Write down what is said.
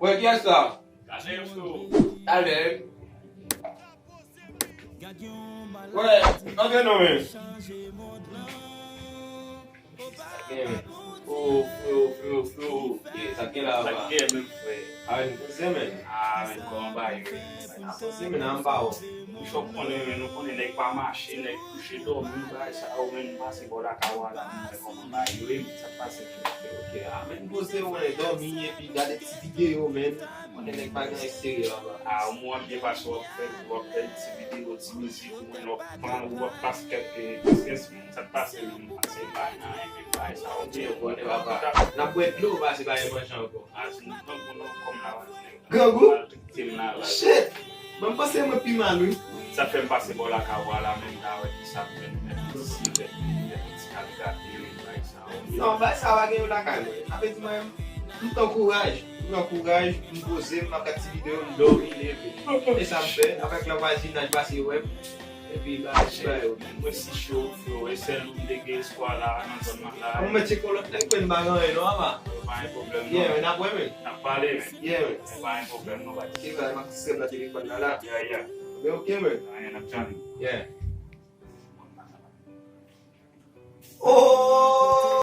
Ué, que é só? Cadê eu estou? Tá bem. Ué, não tem nome. Flu. Isso aqui lá, Isso va. aqui é meu foi. Ah, não sei, mano. Ah, como vai? Ah, você me não pau. Puxa o cone, não cone nem com a machine, puxa dormir, vai, o menino passa embora a cavalo, não é como vai, eu lembro que passa aqui. Ok, ah, mas você, mano, dormir e pegar esse vídeo, mano. Quando ele vai ganhar esse lá, va. Ah, um monte de pessoas que vão ver esse vídeo, esse músico, o basquete que esquece, você passa, não passa, vai, não é que vai, sabe? Eu vou levar pra... Na Pueblo, vai se vai manchar um pouco. Assim, não como na Gangu? Tim na lá. Shit! Vamos passar uma pimano, hein? Ça fait passer pour la Kawala, même là, ouais, ça fait des Não, vai salvar quem tá cara. Às mas não tô com coragem. Não com coragem, não você, uma categoria, não dou e leve. Essa pé, avec la voisine, a passé web. Et puis là, Moi, si chaud, esse é um degues com a lá, na zona lá. vamos meter colocar tem que bagar aí, não ama? Vai problema. Yeah, mas na web. Na parede. Yeah, Vai problema, não vai. que vai mas você na telefone lá. Yeah. Meu o que, mano? Vai na chão. Yeah. Oh!